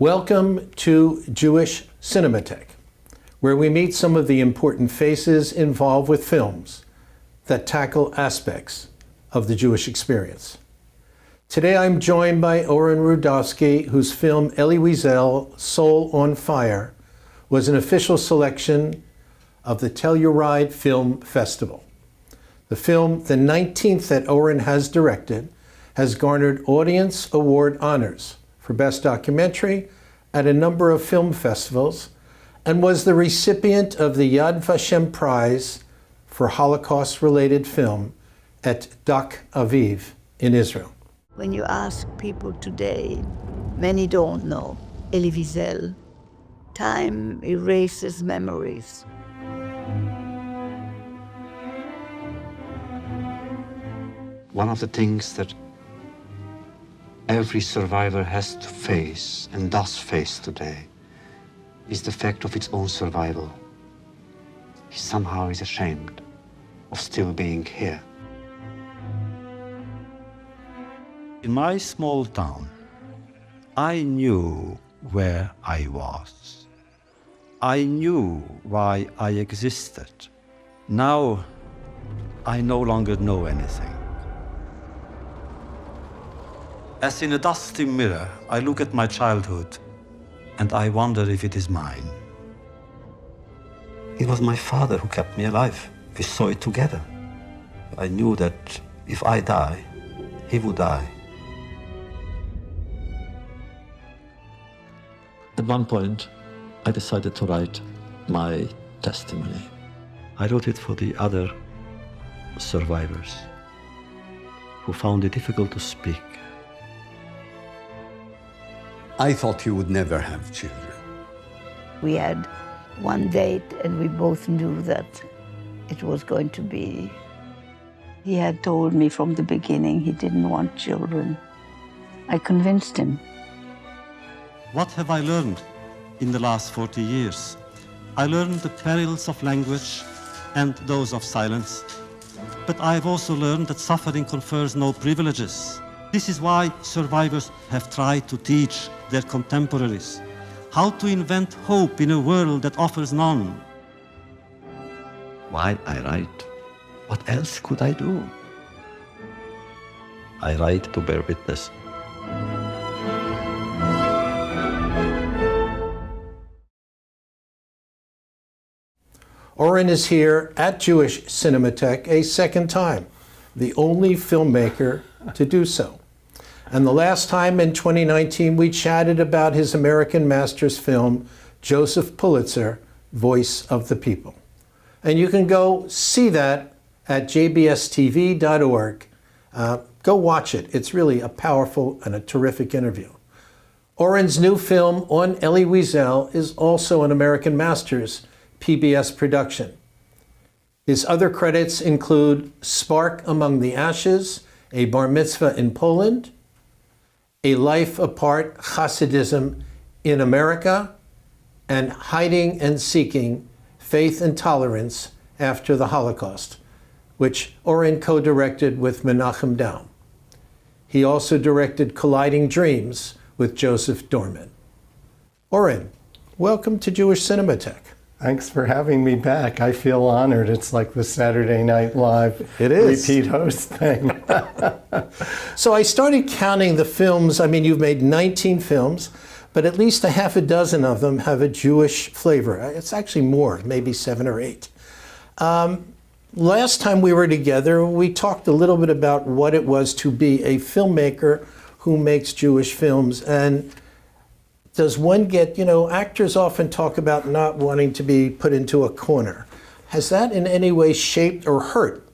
Welcome to Jewish Cinémathèque, where we meet some of the important faces involved with films that tackle aspects of the Jewish experience. Today I'm joined by Oren Rudavsky, whose film Elie Wiesel, Soul on Fire, was an official selection of the Telluride Film Festival. The film, the 19th that Oren has directed, has garnered Audience Award honors for Best Documentary at a number of film festivals and was the recipient of the Yad Vashem Prize for Holocaust-related film at Dak Aviv in Israel. When you ask people today, many don't know Elie Wiesel. Time erases memories. One of the things that every survivor has to face, and does face today, is the fact of its own survival. He somehow is ashamed of still being here. In my small town, I knew where I was. I knew why I existed. Now, I no longer know anything. As in a dusty mirror, I look at my childhood, and I wonder if it is mine. It was my father who kept me alive. We saw it together. I knew that if I die, he would die. At one point, I decided to write my testimony. I wrote it for the other survivors who found it difficult to speak. I thought he would never have children. We had one date and we both knew that it was going to be. He had told me from the beginning he didn't want children. I convinced him. What have I learned in the last 40 years? I learned the perils of language and those of silence. But I've also learned that suffering confers no privileges. This is why survivors have tried to teach their contemporaries how to invent hope in a world that offers none. Why I write? What else could I do? I write to bear witness. Oren is here at Jewish Cinémathèque a second time, the only filmmaker to do so. And the last time in 2019, we chatted about his American Masters film, Joseph Pulitzer, Voice of the People. And you can go see that at jbstv.org. Go watch it. It's really a powerful and a terrific interview. Oren's new film on Elie Wiesel is also an American Masters PBS production. His other credits include Spark Among the Ashes, A Bar Mitzvah in Poland, A Life Apart, Hasidism in America, and Hiding and Seeking, Faith and Tolerance After the Holocaust, which Oren co-directed with Menachem Daum. He also directed Colliding Dreams with Joseph Dorman. Oren, welcome to Jewish Cinémathèque. Thanks for having me back. I feel honored. It's like the Saturday Night Live repeat host thing. So I started counting the films. I mean, you've made 19 films, but at least a half a dozen of them have a Jewish flavor. It's actually more, maybe 7 or 8. Last time we were together, we talked a little bit about what it was to be a filmmaker who makes Jewish films. And does one get, actors often talk about not wanting to be put into a corner. Has that in any way shaped or hurt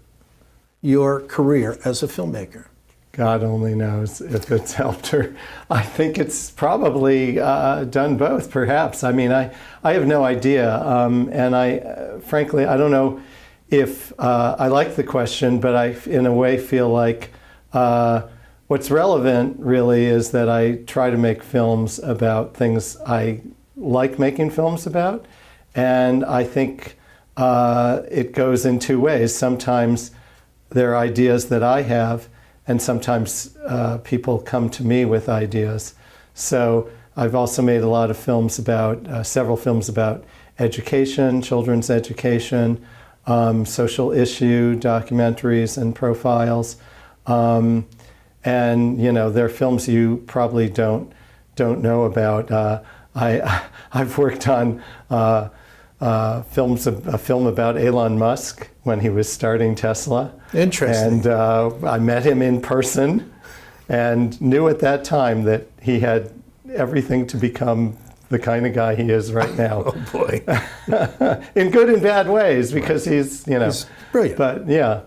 your career as a filmmaker? God only knows if it's helped her. I think it's probably done both, perhaps. I mean, I have no idea. And frankly, I don't know if I like the question, but I, in a way, feel like what's relevant really is that I try to make films about things I like making films about. And I think it goes in two ways. Sometimes there are ideas that I have, and sometimes people come to me with ideas. So I've also made a lot of films about, several films about education, children's education, social issue documentaries and profiles. And, you know, there are films you probably don't know about. I've worked on a film about Elon Musk when he was starting Tesla. Interesting. And I met him in person and knew at that time that he had everything to become the kind of guy he is right now. Oh boy. In good and bad ways, because he's, you know. He's brilliant. But yeah.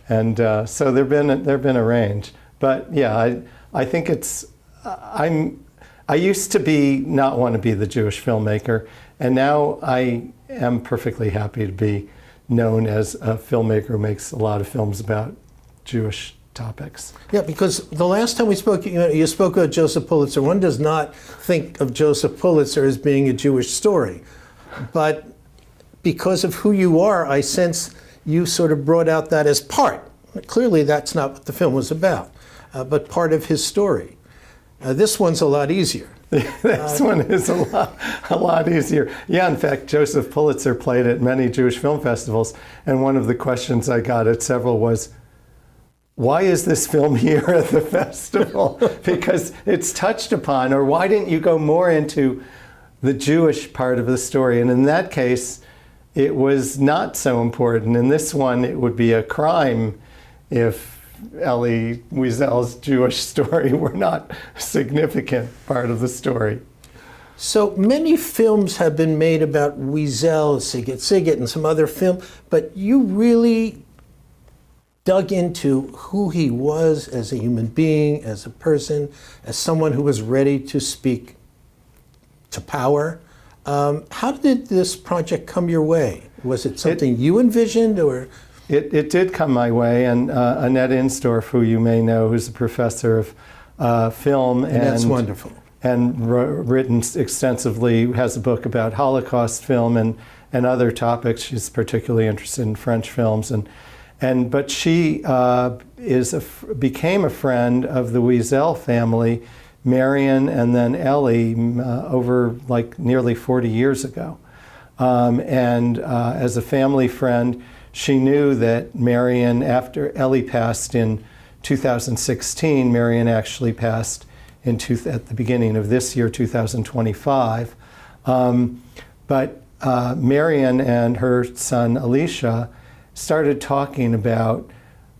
And so there've been a range. But yeah, I think it's, I used to not want to be the Jewish filmmaker, and now I am perfectly happy to be known as a filmmaker who makes a lot of films about Jewish topics. Yeah, because the last time we spoke, you spoke about Joseph Pulitzer. One does not think of Joseph Pulitzer as being a Jewish story. But because of who you are, I sense you sort of brought out that as part. Clearly, that's not what the film was about, but part of his story. This one's a lot easier. This one is a lot easier. Yeah, in fact, Joseph Pulitzer played at many Jewish film festivals, and one of the questions I got at several was, why is this film here at the festival? Because it's touched upon, or why didn't you go more into the Jewish part of the story? And in that case, it was not so important. In this one, it would be a crime if Elie Wiesel's Jewish story were not a significant part of the story. So many films have been made about Wiesel, Sigget, and some other film, but you really dug into who he was as a human being, as a person, as someone who was ready to speak to power. How did this project come your way? Was it something you envisioned, or? It did come my way, and Annette Insdorf, who you may know, who's a professor of film. And that's wonderful. And written extensively, has a book about Holocaust film and other topics. She's particularly interested in French films. But she became a friend of the Wiesel family, Marion and then Elie, over like nearly 40 years ago. As a family friend, she knew that Marion, after Elie passed in 2016, Marion actually passed at the beginning of this year, 2025. But Marion and her son, Alicia, started talking about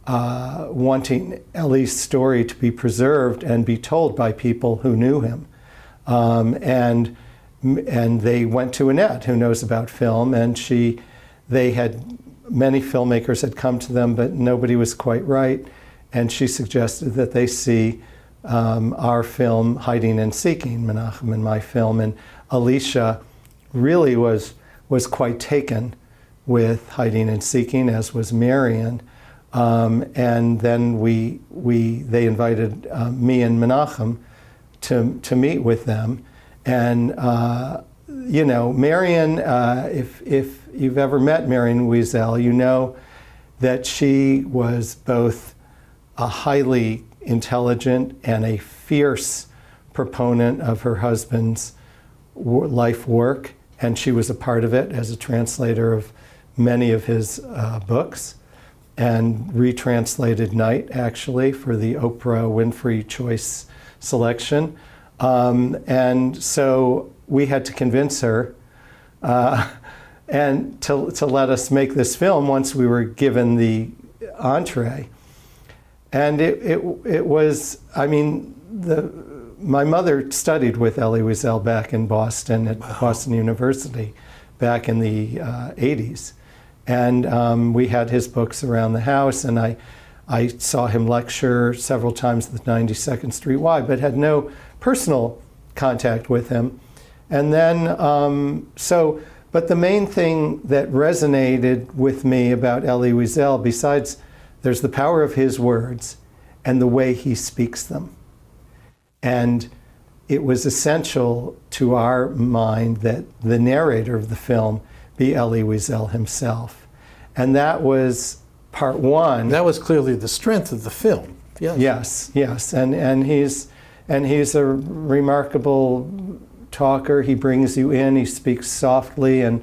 wanting Elie's story to be preserved and be told by people who knew him. And they went to Annette, who knows about film, and many filmmakers had come to them, but nobody was quite right. And she suggested that they see our film, Hiding and Seeking, Menachem and my film. And Alicia really was quite taken with Hiding and Seeking, as was Marion. And then they invited me and Menachem to meet with them. And Marion, if you've ever met Marion Wiesel, you know that she was both a highly intelligent and a fierce proponent of her husband's life work, and she was a part of it as a translator of many of his books, and retranslated Night, actually, for the Oprah Winfrey Choice selection. And so we had to convince her and to let us make this film once we were given the entree. And it was, my mother studied with Elie Wiesel back in Boston at Boston University back in the 80s. And we had his books around the house, and I saw him lecture several times at the 92nd Street Y, but had no personal contact with him. And then, but the main thing that resonated with me about Elie Wiesel, besides there's the power of his words and the way he speaks them. And it was essential to our mind that the narrator of the film be Elie Wiesel himself. And that was part one. That was clearly the strength of the film. Yes. Yes. And And he's a remarkable talker. He brings you in. He speaks softly and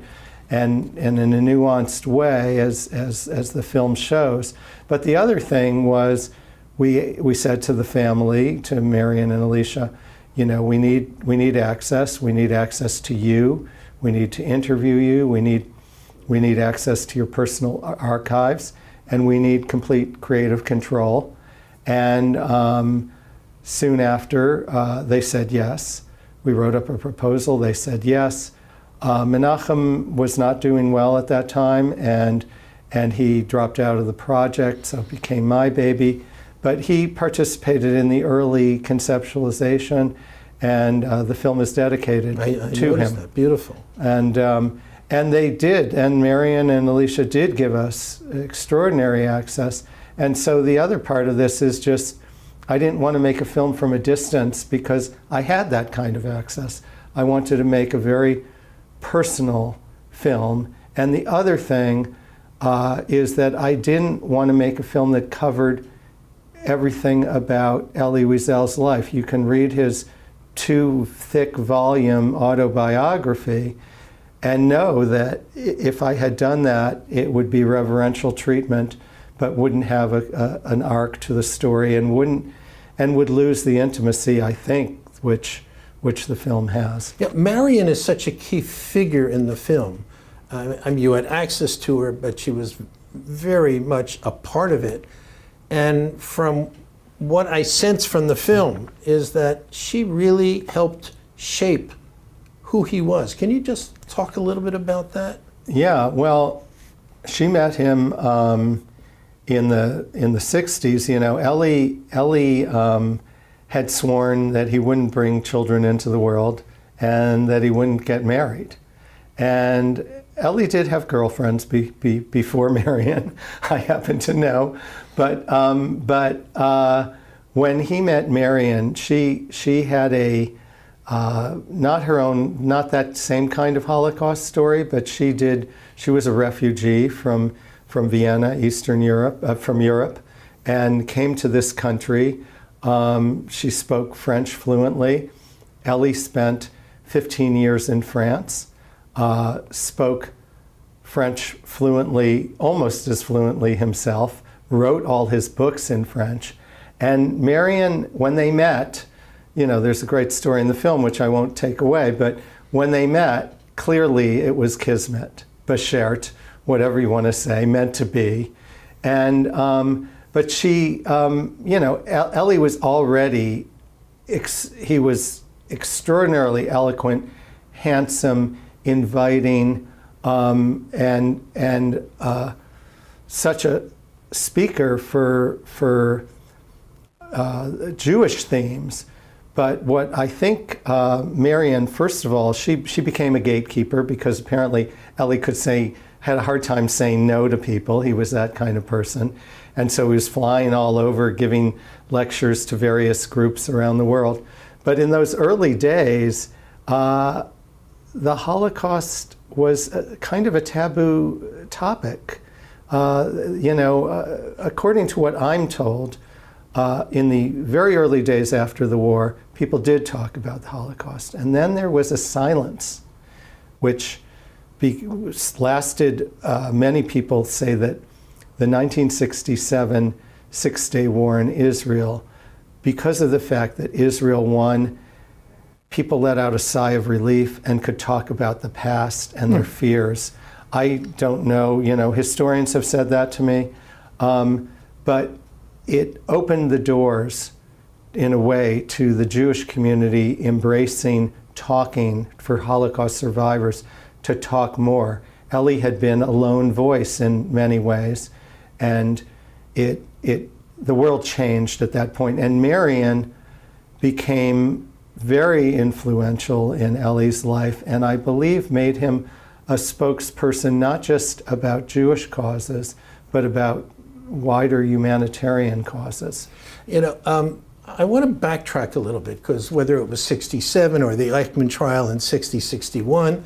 in a nuanced way, as the film shows. But the other thing was, we said to the family, to Marion and Alicia, you know, we need access. We need access to you. We need to interview you. We need access to your personal archives, and we need complete creative control. And soon after, they said yes. We wrote up a proposal. They said yes. Menachem was not doing well at that time, and he dropped out of the project, so it became my baby. But he participated in the early conceptualization, and the film is dedicated to him. That. Beautiful. And they did, and Marion and Alicia did give us extraordinary access. And so the other part of this is just, I didn't want to make a film from a distance because I had that kind of access. I wanted to make a very personal film. And the other thing is that I didn't want to make a film that covered everything about Elie Wiesel's life. You can read his 2-thick-volume autobiography and know that if I had done that, it would be reverential treatment, but wouldn't have an arc to the story, and would lose the intimacy, I think, which the film has. Yeah, Marion is such a key figure in the film. I mean, you had access to her, but she was very much a part of it. And from what I sense from the film is that she really helped shape who he was. Can you just talk a little bit about that? Yeah, well, she met him in the 60s. You know, Elie had sworn that he wouldn't bring children into the world and that he wouldn't get married. And Elie did have girlfriends before Marion, I happen to know. But when he met Marion, she had a not that same kind of Holocaust story, but she was a refugee from Vienna, Eastern Europe, from Europe, and came to this country. She spoke French fluently. Elie spent 15 years in France, spoke French fluently, almost as fluently himself, wrote all his books in French. And Marion, when they met, you know, there's a great story in the film, which I won't take away, but when they met, clearly it was kismet, beshert, whatever you want to say, meant to be. And, but she, you know, Elie was already, he was extraordinarily eloquent, handsome, inviting, and such a speaker for Jewish themes. But what I think Marion, first of all, she became a gatekeeper because apparently Elie had a hard time saying no to people. He was that kind of person. And so he was flying all over, giving lectures to various groups around the world. But in those early days, the Holocaust was kind of a taboo topic. You know, according to what I'm told, in the very early days after the war, people did talk about the Holocaust. And then there was a silence, which lasted, many people say that the 1967 Six-Day War in Israel, because of the fact that Israel won, people let out a sigh of relief and could talk about the past and their fears. I don't know, you know, historians have said that to me, but it opened the doors in a way to the Jewish community embracing talking for Holocaust survivors to talk more. Elie had been a lone voice in many ways, and the world changed at that point. And Marion became very influential in Elie's life, and I believe made him a spokesperson not just about Jewish causes, but about wider humanitarian causes. You know, I want to backtrack a little bit, because whether it was 67 or the Eichmann trial in 61,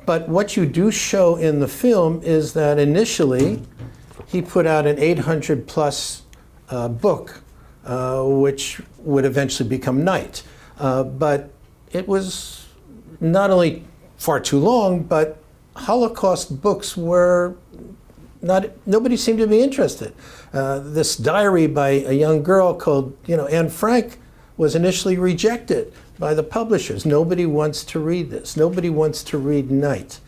but what you do show in the film is that initially he put out an 800-plus book which would eventually become Night. But it was not only far too long, but Holocaust books were nobody seemed to be interested. This diary by a young girl called, Anne Frank was initially rejected by the publishers. Nobody wants to read this. Nobody wants to read Night.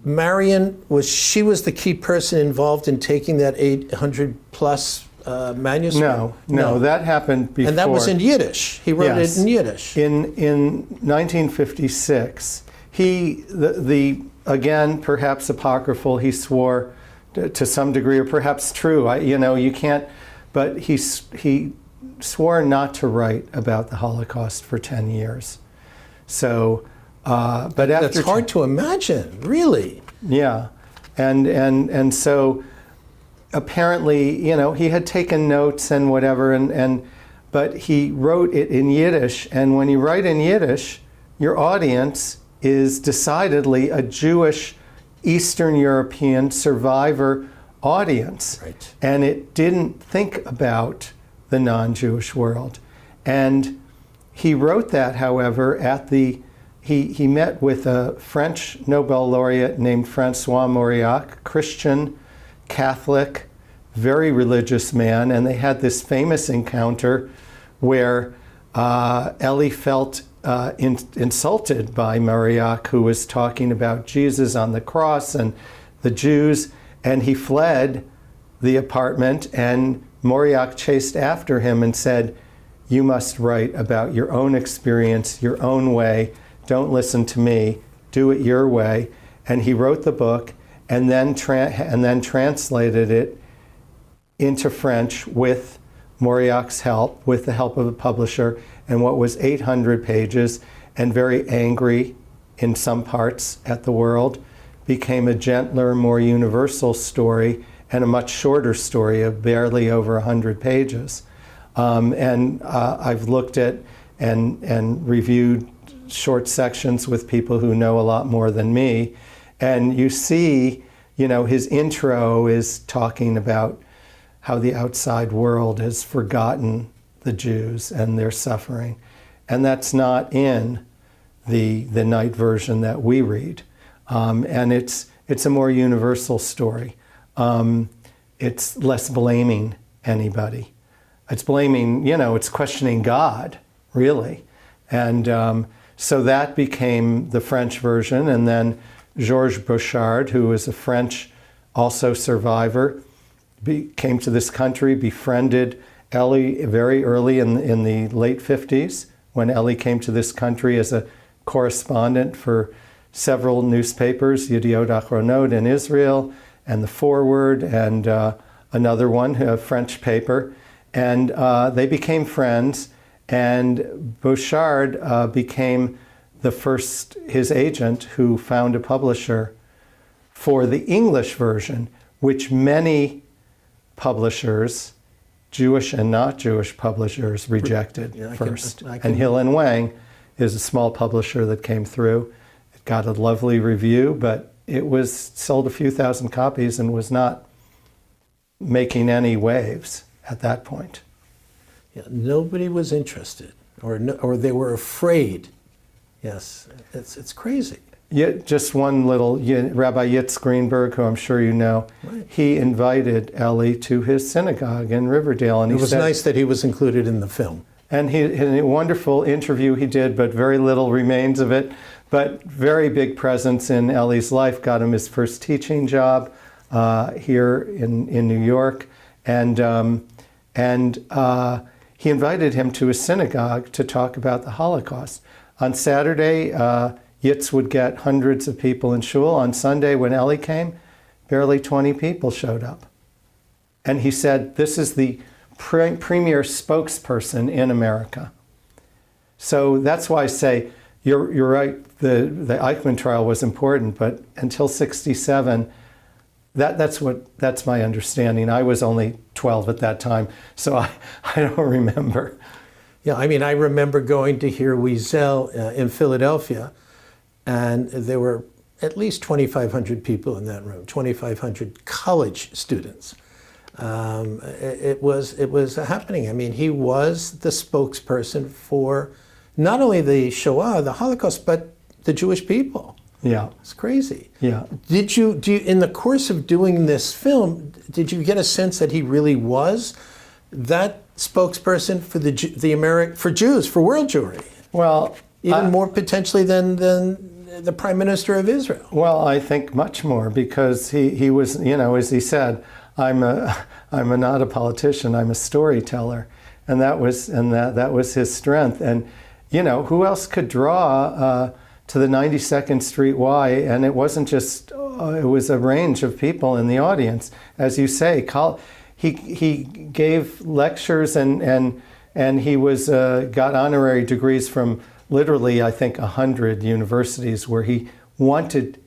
Marion she was the key person involved in taking that 800 plus manuscript? No, that happened before. And that was in Yiddish. He wrote Yes. it in Yiddish. In 1956, again, perhaps apocryphal, he swore to some degree, or perhaps true, you can't, but he swore not to write about the Holocaust for 10 years. So, but after... That's hard to imagine, really. Yeah, and so apparently, he had taken notes and whatever, but he wrote it in Yiddish, and when you write in Yiddish, your audience is decidedly a Jewish, Eastern European survivor audience. Right. And it didn't think about the non-Jewish world. And he wrote that, however, he met with a French Nobel laureate named Francois Mauriac, Christian, Catholic, very religious man, and they had this famous encounter where Elie felt insulted by Mauriac, who was talking about Jesus on the cross and the Jews, and he fled the apartment, and Mauriac chased after him and said, "You must write about your own experience, your own way. Don't listen to me. Do it your way." And he wrote the book and then translated it into French with Mauriac's help, with the help of a publisher, and what was 800 pages and very angry in some parts at the world, became a gentler, more universal story and a much shorter story of barely over 100 pages. I've looked at and reviewed short sections with people who know a lot more than me, and you see, his intro is talking about how the outside world has forgotten the Jews and their suffering. And that's not in the Night version that we read. And it's a more universal story. It's less blaming anybody. It's blaming, it's questioning God, really. And so that became the French version. And then Georges Bouchard, who was a French also survivor, came to this country, befriended Elie very early in the late 50s, when Elie came to this country as a correspondent for several newspapers, Yediot Ahronot in Israel, and The Forward, and another one, a French paper. And they became friends, and Bouchard became his agent, who found a publisher for the English version, which many publishers, Jewish and not Jewish publishers, rejected first. And Hill and Wang is a small publisher that came through. It got a lovely review, but it was sold a few thousand copies and was not making any waves at that point. Yeah, nobody was interested, or they were afraid. Yes, it's crazy. Just one little, Rabbi Yitz Greenberg, who I'm sure you know, right. He invited Elie to his synagogue in Riverdale. And it was nice that he was included in the film. And in a wonderful interview he did, but very little remains of it. But very big presence in Elie's life, got him his first teaching job here in New York. And he invited him to his synagogue to talk about the Holocaust. On Saturday, Yitz would get hundreds of people in shul. On Sunday, when Elie came, barely 20 people showed up. And he said, this is the premier spokesperson in America. So that's why I say, you're right, the Eichmann trial was important, but until 1967, that's my understanding. I was only 12 at that time, so I don't remember. Yeah, I mean, I remember going to hear Wiesel in Philadelphia, and there were at least 2,500 people in that room, 2,500 college students. It was happening. I mean, he was the spokesperson for not only the Shoah, the Holocaust, but the Jewish people. Yeah. It's crazy. Yeah. Did you in the course of doing this film, did you get a sense that he really was that spokesperson for for Jews, for world Jewry? Well, even more potentially than the Prime Minister of Israel. Well, I think much more, because he was, you know, as he said, I'm not a politician, I'm a storyteller, and that was his strength. And you know, who else could draw to the 92nd Street Y? And it wasn't just it was a range of people in the audience, as you say. He gave lectures and he was got honorary degrees from literally, I think, 100 universities, where he wanted.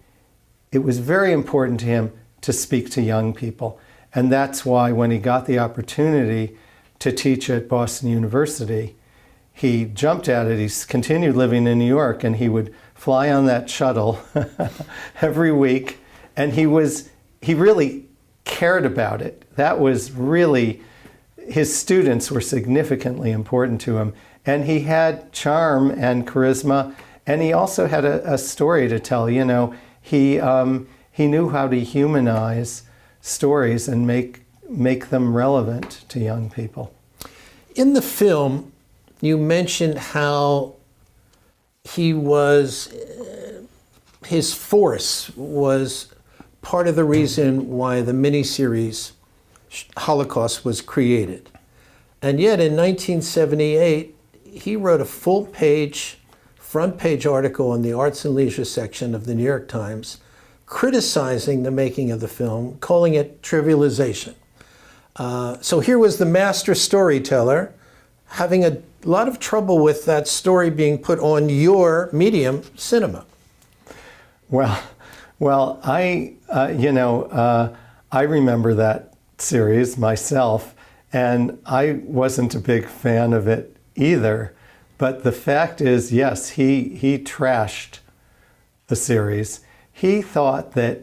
It was very important to him to speak to young people. And that's why when he got the opportunity to teach at Boston University, he jumped at it. He's continued living in New York, and he would fly on that shuttle every week. And he really cared about it. That was really, his students were significantly important to him. And he had charm and charisma, and he also had a story to tell. You know, he knew how to humanize stories and make them relevant to young people. In the film, you mentioned how his force was part of the reason why the miniseries Holocaust was created. And yet in 1978, he wrote a full-page, front-page article in the Arts and Leisure section of the New York Times, criticizing the making of the film, calling it trivialization. So here was the master storyteller having a lot of trouble with that story being put on your medium, cinema. Well, I remember that series myself, and I wasn't a big fan of it either. But the fact is, yes, he trashed the series. He thought that,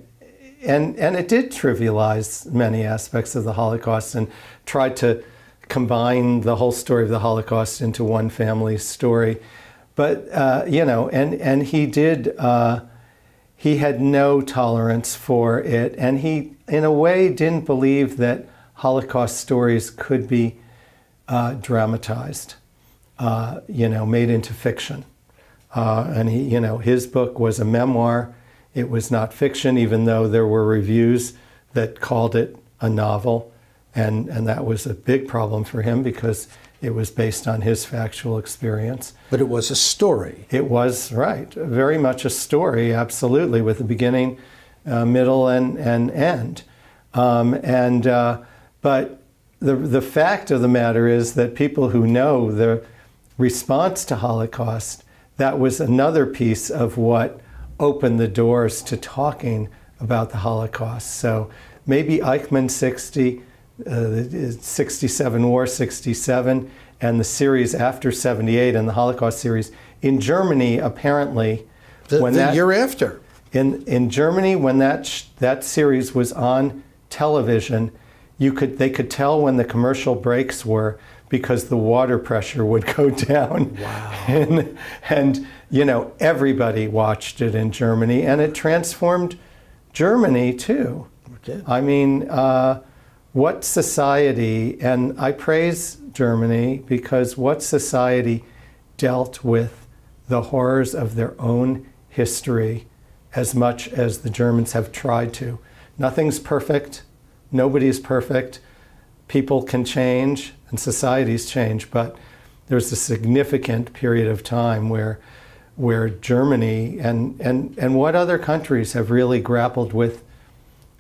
and it did trivialize many aspects of the Holocaust and tried to combine the whole story of the Holocaust into one family's story. But, and he did, he had no tolerance for it. And he, in a way, didn't believe that Holocaust stories could be dramatized, made into fiction. And he, his book was a memoir. It was not fiction, even though there were reviews that called it a novel. And that was a big problem for him because it was based on his factual experience. But it was a story. It was, right, very much a story, absolutely, with a beginning, middle, and end. But the fact of the matter is that people who know the response to Holocaust, that was another piece of what opened the doors to talking about the Holocaust. So maybe Eichmann 60, 67 War, 67, and the series after 78 and the Holocaust series. In Germany, apparently, the year after. In Germany, when that series was on television, they could tell when the commercial breaks were because the water pressure would go down. Wow. And everybody watched it in Germany, and it transformed Germany too. Okay. I mean, what society, and I praise Germany because what society dealt with the horrors of their own history as much as the Germans have tried to. Nothing's perfect. Nobody's perfect. People can change and societies change, but there's a significant period of time where Germany and what other countries have really grappled with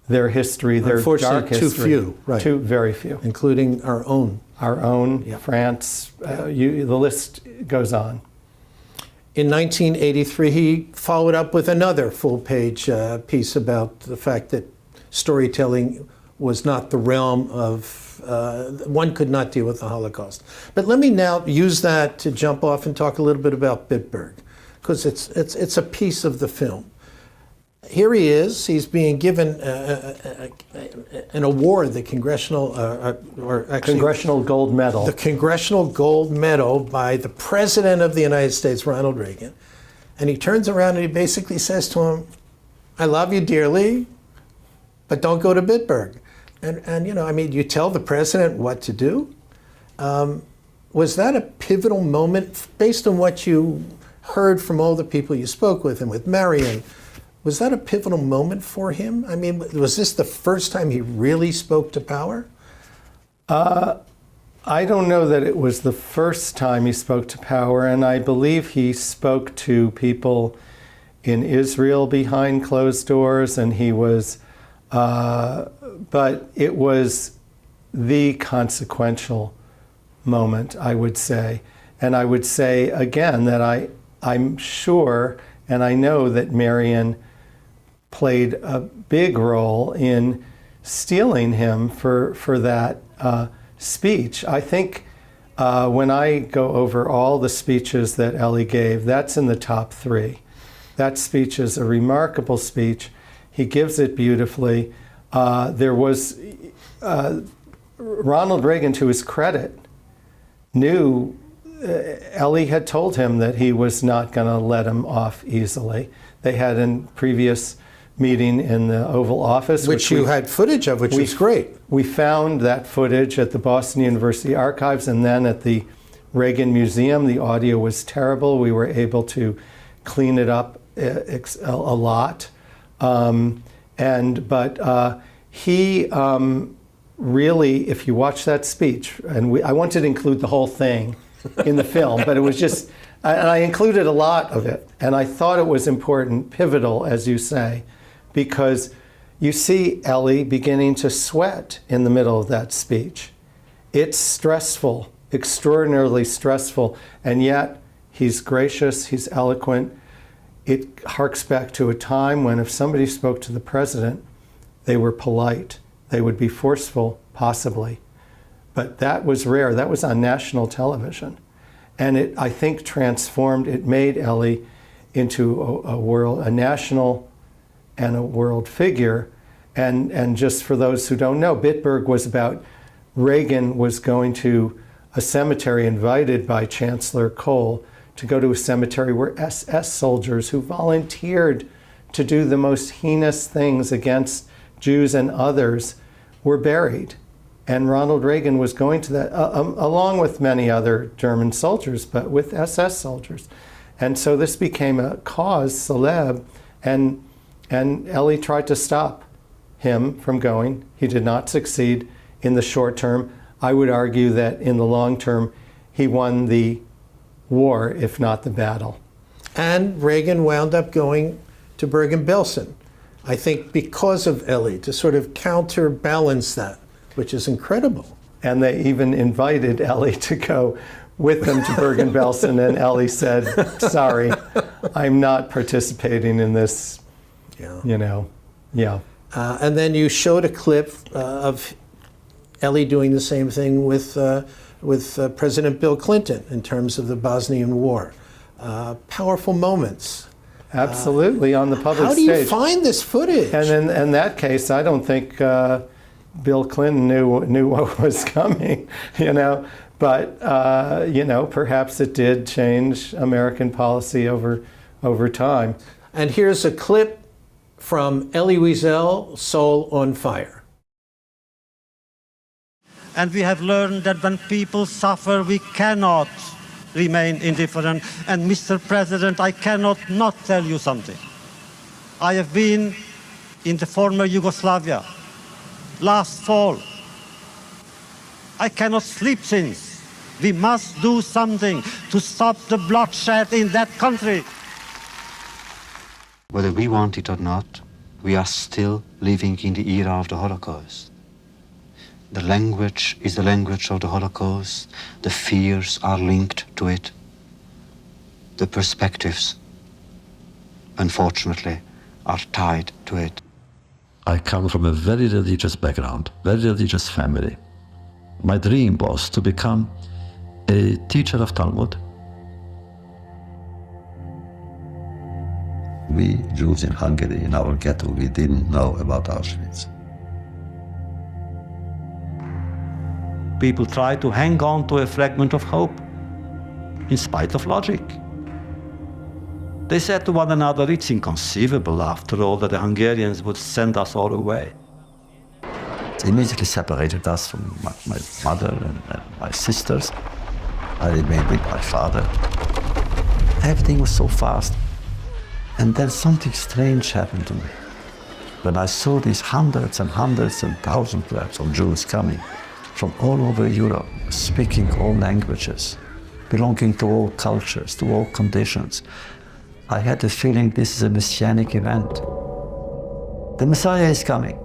their history, their dark history. Too few, right? Very few, including our own. Yep. France. The list goes on. In 1983, he followed up with another full-page piece about the fact that storytelling was not the realm of, one could not deal with the Holocaust. But let me now use that to jump off and talk a little bit about Bitburg, because it's a piece of the film. here he is. He's being given an award, the Congressional Congressional Gold Medal. the Congressional Gold Medal by the President of the United States, Ronald Reagan. And he turns around and he basically says to him, I love you dearly, but don't go to Bitburg. And you know, I mean, you tell the president what to do. Was that a pivotal moment based on what you heard from all the people you spoke with and with Marion? Was that a pivotal moment for him? I mean, was this the first time he really spoke to power? I don't know that it was the first time he spoke to power, and I believe he spoke to people in Israel behind closed doors, and he was, but it was the consequential moment, I would say. And I would say again that I'm sure, and I know that Marion played a big role in stealing him for that speech. I think when I go over all the speeches that Elie gave, that's in the top 3. That speech is a remarkable speech. He gives it beautifully. There was Ronald Reagan, to his credit, knew Elie had told him that he was not going to let him off easily. They had a previous meeting in the Oval Office. Which you had footage of, which was great. We found that footage at the Boston University Archives and then at the Reagan Museum. The audio was terrible. We were able to clean it up a lot. But he really, if you watch that speech, and I wanted to include the whole thing in the film, but it was just, and I included a lot of it, and I thought it was important, pivotal, as you say, because you see Elie beginning to sweat in the middle of that speech. It's stressful, extraordinarily stressful, and yet he's gracious, he's eloquent. It harks back to a time when if somebody spoke to the president, they were polite. They would be forceful, possibly. But that was rare. That was on national television. And it, I think, transformed, it made Elie into a national and a world figure. And just for those who don't know, Bitburg was about, Reagan was going to a cemetery invited by Chancellor Kohl to go to a cemetery where SS soldiers who volunteered to do the most heinous things against Jews and others were buried. And Ronald Reagan was going to that, along with many other German soldiers, but with SS soldiers. And so this became a cause célèbre, and Elie tried to stop him from going. He did not succeed in the short term. I would argue that in the long term, he won the war, if not the battle. And Reagan wound up going to Bergen-Belsen, I think because of Elie, to sort of counterbalance that, which is incredible. And they even invited Elie to go with them to Bergen-Belsen, and Elie said, sorry, I'm not participating in this, you know, and then you showed a clip of Elie doing the same thing with President Bill Clinton in terms of the Bosnian War. Powerful moments. Absolutely, on the public stage. How do you find this footage? And in that case, I don't think Bill Clinton knew what was coming, you know. But you know, perhaps it did change American policy over time. And here's a clip from Elie Wiesel, Soul on Fire. And we have learned that when people suffer, we cannot remain indifferent. And Mr. President, I cannot not tell you something. I have been in the former Yugoslavia last fall. I cannot sleep since. We must do something to stop the bloodshed in that country. Whether we want it or not, we are still living in the era of the Holocaust. The language is the language of the Holocaust. The fears are linked to it. The perspectives, unfortunately, are tied to it. I come from a very religious background, very religious family. My dream was to become a teacher of Talmud. we Jews in Hungary, in our ghetto, we didn't know about Auschwitz. People try to hang on to a fragment of hope, in spite of logic. They said to one another, it's inconceivable, after all, that the Hungarians would send us all away. It immediately separated us from my mother and my sisters. I remained with my father. Everything was so fast. And then something strange happened to me. When I saw these hundreds and hundreds and thousands perhaps of Jews coming from all over Europe, speaking all languages, belonging to all cultures, to all conditions, I had the feeling this is a messianic event. The Messiah is coming.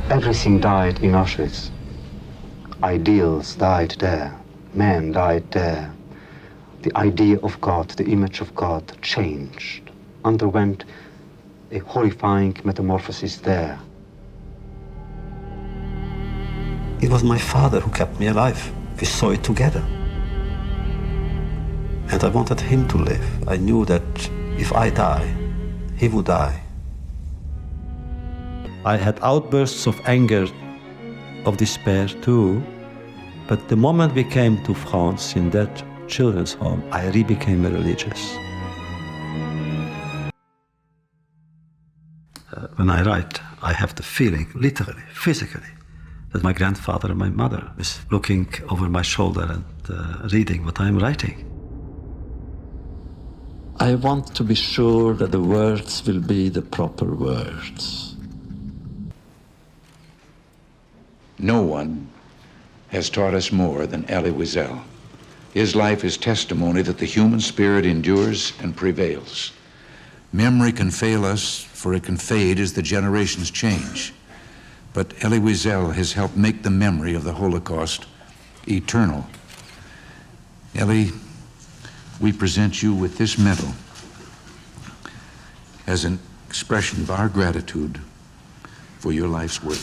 Everything died in Auschwitz. Ideals died there. Men died there. The idea of God, the image of God changed, underwent a horrifying metamorphosis there. It was my father who kept me alive. We saw it together. And I wanted him to live. I knew that if I die, he would die. I had outbursts of anger, of despair too, but the moment we came to France in that children's home, I re-became religious. When I write, I have the feeling, literally, physically, that my grandfather and my mother is looking over my shoulder and reading what I'm writing. I want to be sure that the words will be the proper words. No one has taught us more than Elie Wiesel. His life is testimony that the human spirit endures and prevails. Memory can fail us, for it can fade as the generations change. But Elie Wiesel has helped make the memory of the Holocaust eternal. Elie, we present you with this medal as an expression of our gratitude for your life's work.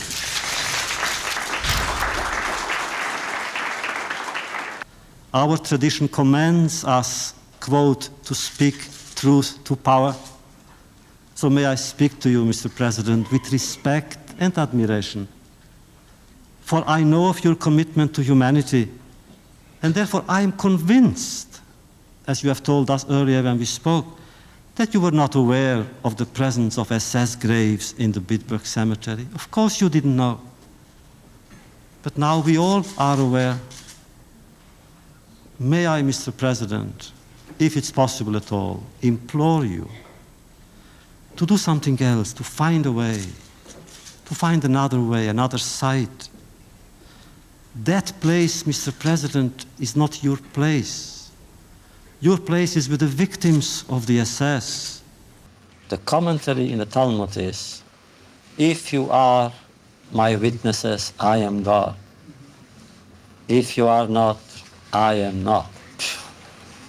Our tradition commands us, quote, to speak truth to power. So may I speak to you, Mr. President, with respect and admiration. For I know of your commitment to humanity, and therefore I am convinced, as you have told us earlier when we spoke, that you were not aware of the presence of SS graves in the Bitburg Cemetery. Of course you didn't know. But now we all are aware. May I, Mr. President, if it's possible at all, implore you to do something else, to find a way, to find another way, another site. That place, Mr. President, is not your place. Your place is with the victims of the SS. The commentary in the Talmud is, if you are my witnesses, I am God. If you are not, I am not.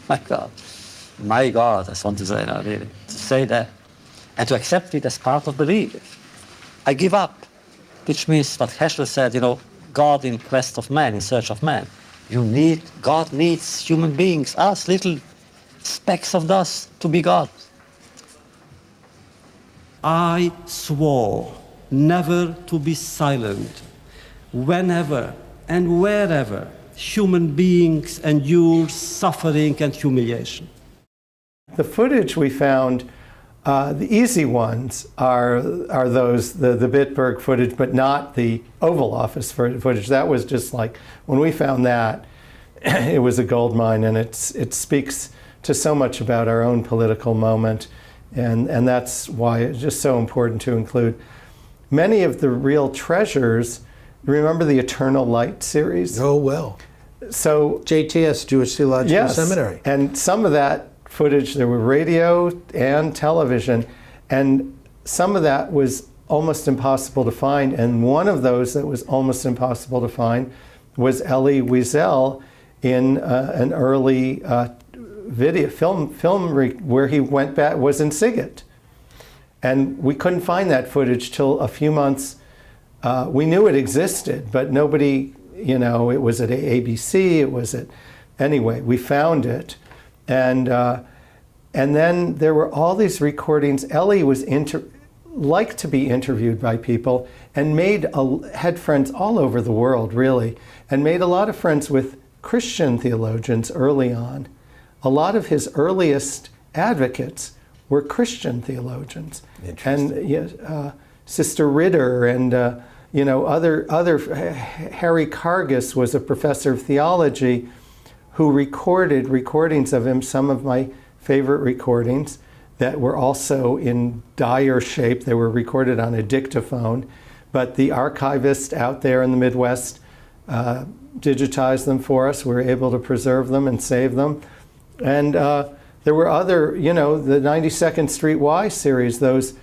My God, I want to say now, really. To say that and to accept it as part of belief. I give up, which means what Heschel said, God in quest of man, in search of man. God needs human beings, us little specks of dust, to be God. I swore never to be silent whenever and wherever human beings endure suffering and humiliation. The footage we found, the easy ones are those, the Bitburg footage, but not the Oval Office footage. That was just like, when we found that, it was a gold mine, and it speaks to so much about our own political moment, and that's why it's just so important to include. Many of the real treasures, remember the Eternal Light series? Oh, well. So JTS, Jewish Theological Seminary. And some of that footage, there were radio and television, and some of that was almost impossible to find. And one of those that was almost impossible to find was Elie Wiesel in an early video film where he went back, was in Sighet. And we couldn't find that footage till a few months. We knew it existed, but nobody, it was at ABC, it was at, anyway, we found it. And then there were all these recordings. Elie was liked to be interviewed by people and had friends all over the world, really, and made a lot of friends with Christian theologians early on. A lot of his earliest advocates were Christian theologians. And Sister Ritter and other Harry Cargis was a professor of theology who recorded recordings of him, some of my favorite recordings that were also in dire shape. They were recorded on a dictaphone, but the archivists out there in the Midwest digitized them for us. We were able to preserve them and save them. And there were other, the 92nd Street Y series, those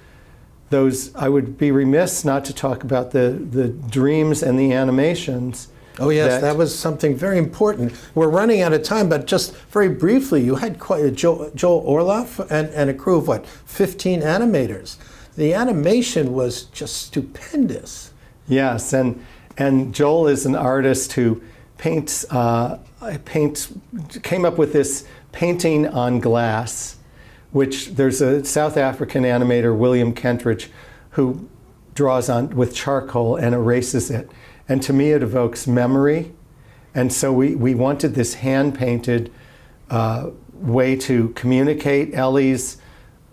I would be remiss not to talk about the dreams and the animations. Oh yes, that was something very important. We're running out of time, but just very briefly, you had quite Joel Orloff and a crew of 15 animators. The animation was just stupendous. Yes, and Joel is an artist who came up with this painting on glass, which there's a South African animator, William Kentridge, who draws on with charcoal and erases it. And to me, it evokes memory. And so we wanted this hand-painted way to communicate Elie's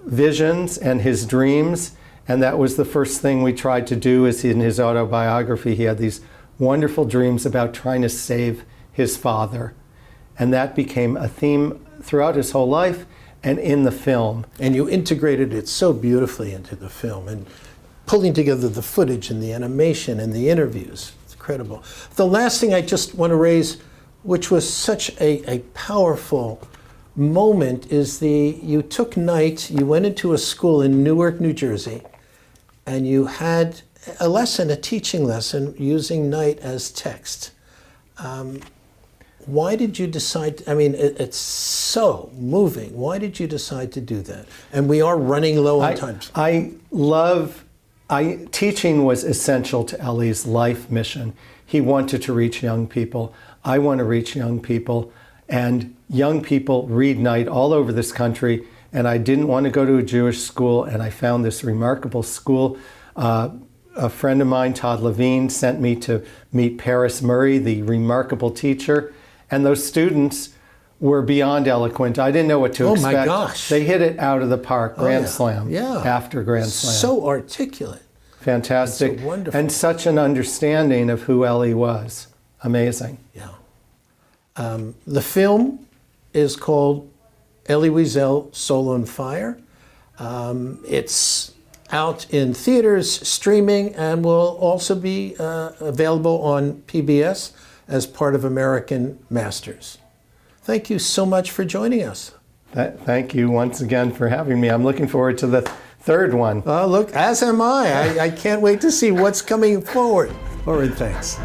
visions and his dreams. And that was the first thing we tried to do. Is in his autobiography, he had these wonderful dreams about trying to save his father. And that became a theme throughout his whole life and in the film. And you integrated it so beautifully into the film, and pulling together the footage and the animation and the interviews. It's incredible. The last thing I just want to raise, which was such a powerful moment, is you took night, you went into a school in Newark, New Jersey, and you had a teaching lesson using night as text. Why did you decide, it's so moving. Why did you decide to do that? And we are running low on time. Teaching was essential to Elie's life mission. He wanted to reach young people. I want to reach young people. And young people read night all over this country. And I didn't want to go to a Jewish school. And I found this remarkable school. A friend of mine, Todd Levine, sent me to meet Paris Murray, the remarkable teacher. And those students were beyond eloquent. I didn't know what to expect. Oh my gosh. They hit it out of the park, Grand Slam, after Grand Slam. So articulate. Fantastic. So wonderful. And such an understanding of who Elie was. Amazing. Yeah. The film is called Elie Wiesel, Soul on Fire. It's out in theaters, streaming, and will also be available on PBS as part of American Masters. Thank you so much for joining us. Thank you once again for having me. I'm looking forward to the third one. Look, as am I. I can't wait to see what's coming forward. Oren, thanks.